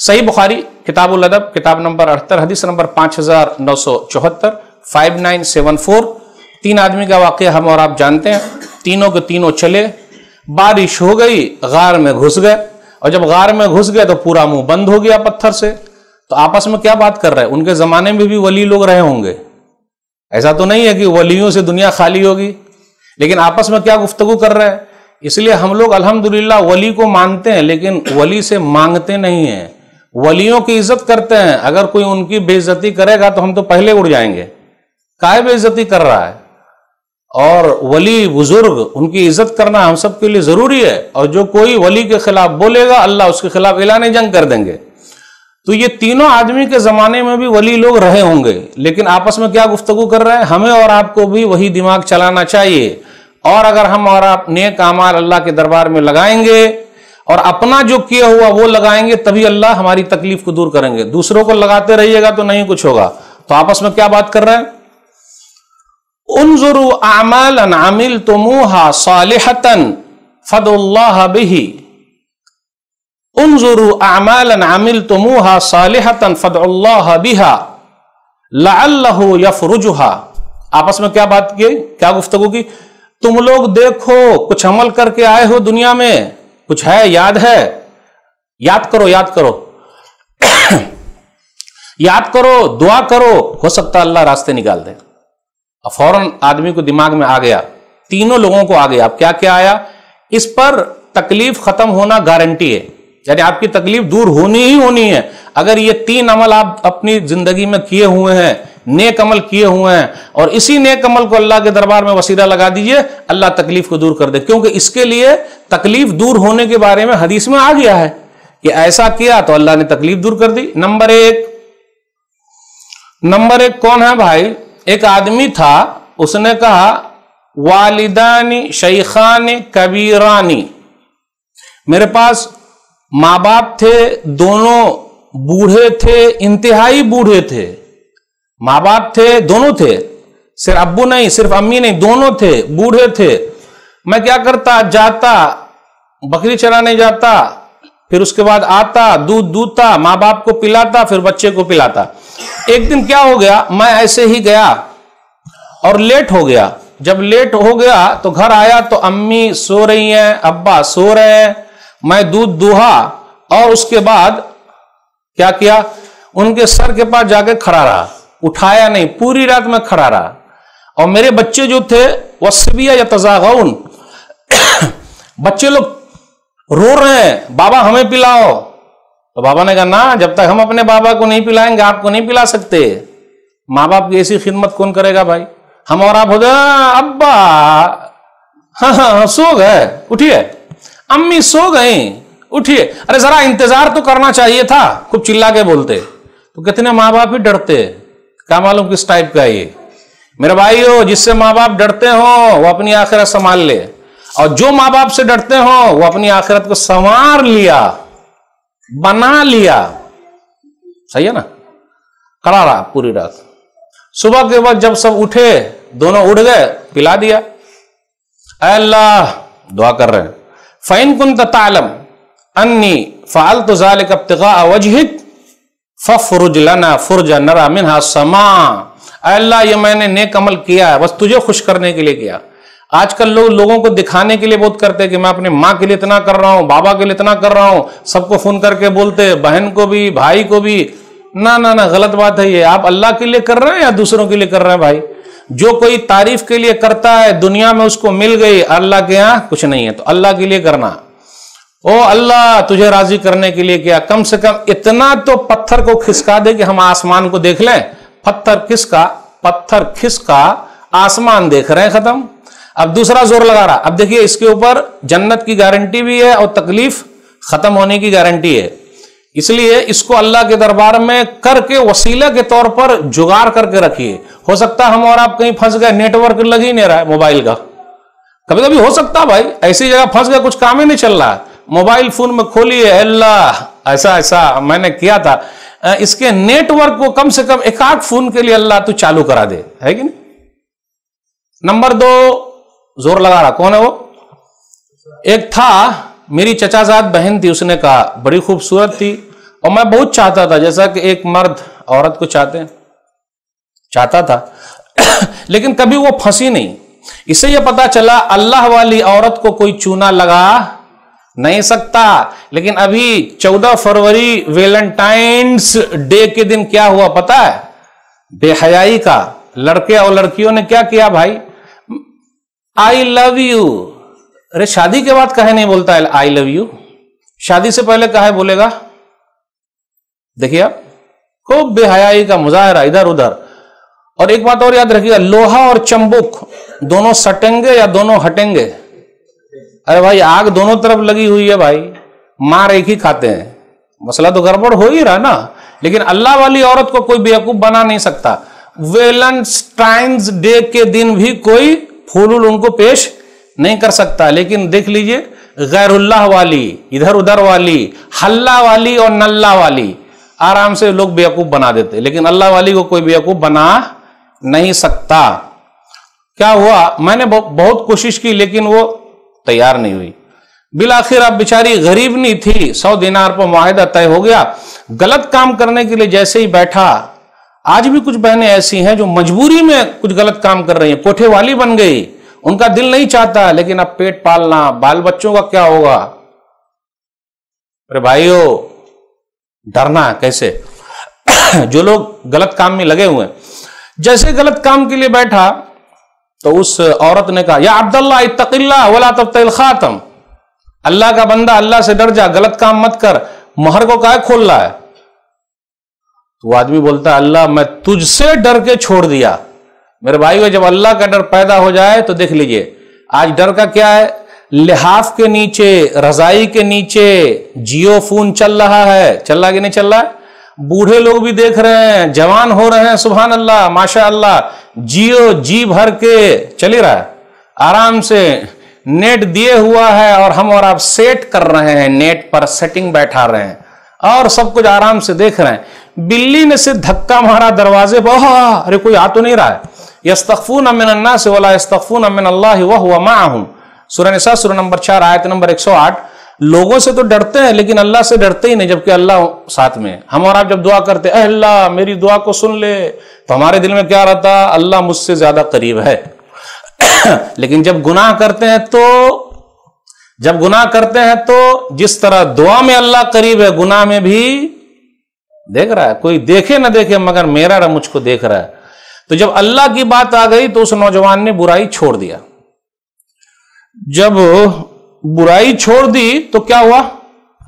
صحیح بخاری کتاب الادب کتاب نمبر 78 حدیث نمبر 5974 5974. 3 آدمی کا واقعہ ہم اور آپ جانتے ہیں. تینوں کے تینوں چلے, بارش ہو گئی, غار میں گھس گئے, اور جب غار میں گھس گئے تو پورا منہ بند ہو گیا پتھر سے. تو آپس میں کیا بات کر رہے ہیں؟ ان کے زمانے میں بھی ولی لوگ رہے ہوں گے, ایسا تو نہیں ہے کہ ولیوں سے دنیا خالی ہوگی, لیکن آپس میں کیا گفتگو کر رہے ہیں. اس لیے ہم لوگ الحمدللہ ولی کو مانتے ہیں, لیکن ولی سے مانگتے نہیں ہیں, ولیوں کی عزت کرتے ہیں. اگر کوئی ان کی بے عزتی کرے گا تو ہم تو پہلے اڑ جائیں گے, کائے بے عزتی کر رہا ہے. اور ولی بزرگ ان کی عزت کرنا ہم سب کے لیے ضروری ہے, اور جو کوئی ولی کے خلاف بولے گا اللہ اس کے خلاف اعلان جنگ کر دیں گے. تو یہ تینوں آدمی کے زمانے میں بھی ولی لوگ رہے ہوں گے, لیکن آپس میں کیا گفتگو کر رہے ہیں؟ ہمیں اور آپ کو بھی وہی دماغ چلانا چاہیے, اور اگر ہم اور آپ نیک اعمال اللہ کے دربار میں لگائیں گے اور اپنا جو کیا ہوا وہ لگائیں گے, تبھی اللہ ہماری تکلیف کو دور کریں گے. دوسروں کو لگاتے رہیے گا تو نہیں کچھ ہوگا. تو آپس میں کیا بات کر رہے ہیں؟ انظروا اعمالا عملتموها صالحة فادعوا الله به. انظروا اعمالا عملتموها صالحة فادعوا الله بها لعله يفرجها. آپس میں کیا بات کی, کیا گفتگو کی؟ تم لوگ دیکھو کچھ عمل کر کے آئے ہو دنیا میں, کچھ ہے, یاد ہے, یاد کرو, یاد کرو یاد کرو, دعا کرو, ہو سکتا اللہ راستے نکال دے. فوراً آدمی کو دماغ میں آ گیا, تینوں لوگوں کو آ گیا. اب کیا کیا آیا؟ اس پر تکلیف ختم ہونا گارنٹی ہے, یعنی آپ کی تکلیف دور ہونی ہی ہونی ہے. اگر یہ 3 عمل آپ اپنی زندگی میں کیے ہوئے ہیں, نیک عمل کیے ہوئے ہیں, اور اسی نیک عمل کو اللہ کے دربار میں وسیلہ لگا دیجئے, اللہ تکلیف کو دور کر دے. کیونکہ اس کے لیے تکلیف دور ہونے کے بارے میں حدیث میں آ گیا ہے کہ ایسا کیا تو اللہ نے تکلیف دور کر دی. نمبر ایک کون ہے بھائی؟ ایک آدمی تھا, اس نے کہا والدانی شیخانی کبیرانی, میرے پاس ماں باپ تھے, دونوں بوڑھے تھے, انتہائی بوڑھے تھے. ماں باپ تھے, دونوں تھے, صرف ابو نہیں, صرف امی نہیں, دونوں تھے, بوڑھے تھے. میں کیا کرتا, جاتا بکری چرانے جاتا, پھر اس کے بعد آتا, دودھ دودتا, ماں باپ کو پلاتا, پھر بچے کو پلاتا. ایک دن کیا ہو گیا, میں ایسے ہی گیا اور لیٹ ہو گیا. جب لیٹ ہو گیا تو گھر آیا تو امی سو رہی ہیں, ابا سو رہے ہیں. میں دودھ دوہا اور اس کے بعد کیا کیا, ان کے سر کے پاس جا کے کھڑا رہا, اٹھایا نہیں, پوری رات میں کھڑا رہا. اور میرے بچے جو تھے وَالصِّبْيَ يَتَزَاغَوْنَ, بچے لوگ رو رہے ہیں, بابا ہمیں پلاؤ. تو بابا نے کہا نا, جب تک ہم اپنے بابا کو نہیں پلائیں گے آپ کو نہیں پلا سکتے. ماں باپ کی ایسی خدمت کون کرے گا بھائی؟ ہم اور آپ ہو جائے ابا ہاں سو گئے, اٹھیے, امی سو گئیں, اٹھیے. ارے ذرا انتظار تو کرنا چاہیے تھا. خوب چلا کے بولتے تو کتنے ماں باپ ہی ڈرتے, کیا معلوم کس ٹائپ کا یہ. میرے بھائیو, جس سے ماں باپ ڈرتے ہوں وہ اپنی آخرت سنبھال لے, اور جو ماں باپ سے ڈرتے ہوں وہ اپنی آخرت کو سنوار لیا, بنا لیا. صحیح ہے نا؟ کھڑا رہا پوری رات. صبح کے وقت جب سب اٹھے, دونوں اٹھ گئے, پلا دیا. اے اللہ, دعا کر رہے ہیں, فَإِن كُنْتَ تَعْلَمْ أَنِّي فَعَلْتُ ذَلِكَ ابْتِغَاءَ وَجْهِكَ فَافْرُجْ لَنَا فُرْجًا نَرَى مِنْهَا السَّمَاءَ. اے اللہ, یہ میں نے نیک عمل کیا ہے بس تجھے خوش کرنے کے لیے کیا. آج کل لوگ لوگوں کو دکھانے کے لیے بہت کرتے کہ میں اپنے ماں کے لیے اتنا کر رہا ہوں, بابا کے لیے اتنا کر رہا ہوں, سب کو فون کر کے بولتے, بہن کو بھی, بھائی کو بھی. نہ نہ نہ, غلط بات ہے یہ. آپ اللہ کے لیے کر رہے ہیں یا دوسروں کے لیے کر رہے ہیں بھائی؟ جو کوئی تعریف کے لیے کرتا ہے دنیا میں اس کو مل گئی, اللہ کے یہاں کچھ نہیں ہے. تو اللہ کے لیے کرنا, او اللہ تجھے راضی کرنے کے لیے کیا. کم سے کم اتنا تو پتھر کو کھسکا دے کہ ہم آسمان کو دیکھ لیں. پتھر کھسکا, آسمان دیکھ رہے ہیں, ختم. اب دوسرا زور لگا رہا. اب دیکھیے, اس کے اوپر جنت کی گارنٹی بھی ہے اور تکلیف ختم ہونے کی گارنٹی ہے. اس لیے اس کو اللہ کے دربار میں کر کے وسیلہ کے طور پر جگاڑ کر کے رکھیے. ہو سکتا ہے ہم اور آپ کہیں پھنس گئے, نیٹ ورک لگ ہی نہیں رہا ہے موبائل کا. کبھی کبھی ہو سکتا بھائی, ایسی جگہ پھنس گئے کچھ کام ہی نہیں چل رہا. موبائل فون میں کھولیے, اللہ ایسا میں نے کیا تھا, اس کے نیٹ ورک کو کم سے کم ایک آدھ فون کے لیے اللہ تو چالو کرا دے, ہے کہ نہیں. نمبر 2 زور لگا رہا, کون ہے وہ؟ ایک تھا میری چچا زاد بہن تھی, اس نے کہا, بڑی خوبصورت تھی, اور میں بہت چاہتا تھا، جیسا کہ ایک مرد عورت کو چاہتا تھا لیکن کبھی وہ پھنسی نہیں. اس سے یہ پتا چلا اللہ والی عورت کو کوئی چونا لگا نہیں سکتا. لیکن ابھی 14 فروری ویلنٹائنس ڈے کے دن کیا ہوا پتا ہے؟ بے حیائی کا. لڑکے اور لڑکیوں نے کیا کیا بھائی؟ آئی لو یو. ارے شادی کے بعد کہے نہیں بولتا ہے آئی لو یو؟ شادی سے پہلے کہے بولے گا؟ دیکھیے آپ خوب بے حیائی کا مظاہرہ ادھر ادھر. اور ایک بات اور یاد رکھیے گا، لوہا اور چمبک دونوں سٹیں گے یا دونوں ہٹیں گے؟ ارے بھائی آگ دونوں طرف لگی ہوئی ہے بھائی، مار ایک ہی کھاتے ہیں. مسئلہ تو گڑبڑ ہو ہی رہا نا. لیکن اللہ والی عورت کو کوئی بیوقوف بنا نہیں سکتا. ویلنٹائنز ڈے کے دن بھی کوئی پھول ان کو پیش نہیں کر سکتا. لیکن دیکھ لیجئے غیر اللہ والی، ادھر ادھر والی، حلہ والی اور نلہ والی آرام سے لوگ بیوقوف بنا دیتے. لیکن اللہ والی کو کوئی بیوقوف بنا نہیں سکتا. کیا ہوا؟ میں نے بہت کوشش کی لیکن وہ تیار نہیں ہوئی. بالآخر اب بیچاری غریب نہیں تھی، 100 دینار پر معاہدہ طے ہو گیا. غلط کام کرنے کے لیے جیسے ہی بیٹھا، آج بھی کچھ بہنیں ایسی ہیں جو مجبوری میں کچھ غلط کام کر رہی ہیں، کوٹھے والی بن گئی. ان کا دل نہیں چاہتا لیکن اب پیٹ پالنا، بال بچوں کا کیا ہوگا؟ ارے بھائیو ڈرنا کیسے؟ جو لوگ غلط کام میں لگے ہوئے ہیں، جیسے غلط کام کے لیے بیٹھا تو اس عورت نے کہا یا عبداللہ اتق اللہ ولا تبتل الخاتم. اللہ کا بندہ اللہ سے ڈر جا، غلط کام مت کر. مہر کو کہے کھول رہا ہے؟ تو وہ آدمی بولتا ہے اللہ میں تجھ سے ڈر کے چھوڑ دیا. میرے بھائیو جب اللہ کا ڈر پیدا ہو جائے تو دیکھ لیجئے آج ڈر کا کیا ہے؟ لحاف کے نیچے، رضائی کے نیچے جیو فون چل رہا ہے. چل رہا کہ نہیں چل رہا ہے؟ بوڑھے لوگ بھی دیکھ رہے ہیں، جوان ہو رہے ہیں، سبحان اللہ ماشاء اللہ. جیو جی بھر کے چل ہی رہا ہے، آرام سے نیٹ دیے ہوا ہے اور ہم اور آپ سیٹ کر رہے ہیں، نیٹ پر سیٹنگ بیٹھا رہے ہیں اور سب کچھ آرام سے دیکھ رہے ہیں. بلی نے سے دھکا مارا دروازے پر، ارے کوئی آ تو نہیں رہا ہے. یستخفون من الناس ولا یستخفون من اللہ وهو معهم. سورہ نساء سورہ نمبر 4 آیت نمبر 108. لوگوں سے تو ڈرتے ہیں لیکن اللہ سے ڈرتے ہی نہیں، جبکہ اللہ ساتھ میں. ہم اور آپ جب دعا کرتے اے اللہ میری دعا کو سن لے، تو ہمارے دل میں کیا رہتا؟ اللہ مجھ سے زیادہ قریب ہے. لیکن جب گناہ کرتے ہیں تو جس طرح دعا میں اللہ قریب ہے، گناہ میں بھی دیکھ رہا ہے. کوئی دیکھے نہ دیکھے مگر میرا رب مجھ کو دیکھ رہا ہے. تو جب اللہ کی بات آ گئی تو اس نوجوان نے برائی چھوڑ دیا. جب برائی چھوڑ دی تو کیا ہوا؟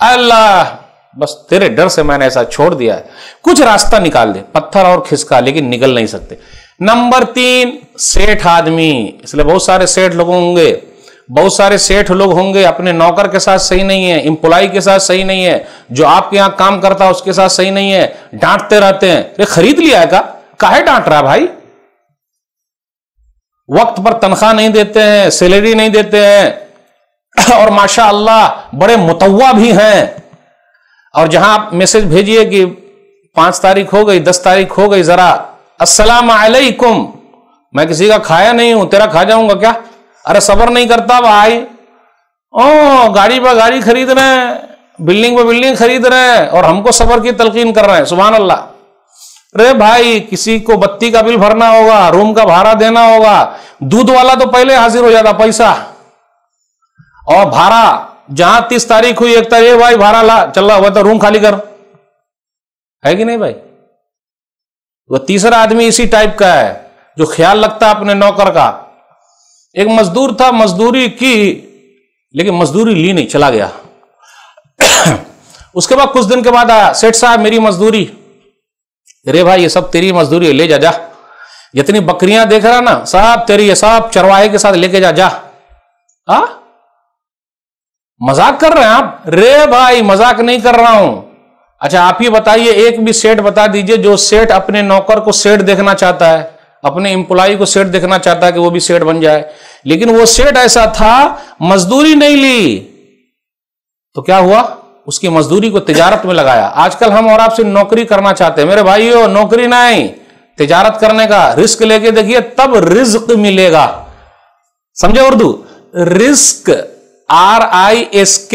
اللہ بس تیرے ڈر سے میں نے ایسا چھوڑ دیا ہے. کچھ راستہ نکال دے، پتھر اور کھسکا، لیکن نکل نہیں سکتے. نمبر 3 سیٹھ آدمی. اس لیے بہت سارے سیٹھ لوگ ہوں گے اپنے نوکر کے ساتھ صحیح نہیں ہے، امپلائی کے ساتھ صحیح نہیں ہے، جو آپ کے یہاں کام کرتا ہے اس کے ساتھ صحیح نہیں ہے، ڈانٹتے رہتے ہیں. یہ خرید لیا ہے کاہے ڈانٹ رہا بھائی؟ وقت پر تنخواہ نہیں دیتے ہیں، سیلری نہیں دیتے ہیں، اور ماشاء اللہ بڑے متوا بھی ہیں. اور جہاں آپ میسج بھیجئے کہ 5 تاریخ ہو گئی، 10 تاریخ ہو گئی، ذرا السلام علیکم، میں کسی کا کھایا نہیں ہوں، تیرا کھا جاؤں گا کیا؟ ارے صبر نہیں کرتا بھائی. گاڑی پہ گاڑی خرید رہے ہیں، بلڈنگ پہ بلڈنگ خرید رہے ہیں اور ہم کو صبر کی تلقین کر رہے ہیں. سبحان اللہ. رے بھائی کسی کو بتی کا بل بھرنا ہوگا، روم کا بھاڑا دینا ہوگا، دودھ والا تو پہلے حاضر ہو جاتا پیسہ اور بھاڑا. جہاں 30 تاریخ ہوئی 1 تاریخ بھائی بھاڑا لا، چل رہا ہوا تو روم خالی کر، ہے کہ نہیں بھائی؟ وہ تیسرا آدمی اسی ٹائپ کا ہے جو خیال رکھتا اپنے نوکر کا. ایک مزدور تھا، مزدوری کی لیکن مزدوری لی نہیں، چلا گیا. اس کے بعد کچھ دن کے بعد آیا، سیٹھ صاحب میری مزدوری. ارے بھائی یہ سب تیری مزدوری ہے، لے جا جا. جتنی بکریاں دیکھ رہا نا صاحب تیری، یہ صاحب چرواہے کے ساتھ لے کے جا. مذاق کر رہے ہیں آپ؟ رے بھائی مذاق نہیں کر رہا ہوں. اچھا آپ یہ بتائیے ایک بھی سیٹ بتا دیجئے جو سیٹ اپنے نوکر کو سیٹ دیکھنا چاہتا ہے، اپنے امپلائی کو سیٹ دیکھنا چاہتا ہے کہ وہ بھی سیٹ بن جائے. لیکن وہ سیٹ ایسا تھا مزدوری نہیں لی تو کیا ہوا؟ اس کی مزدوری کو تجارت میں لگایا. آج کل ہم اور آپ سے نوکری کرنا چاہتے ہیں، میرے بھائیو نوکری نہیں، تجارت کرنے کا. رزق لے کے دیکھیے تب رزق ملے گا. سمجھے اردو؟ رزق RISK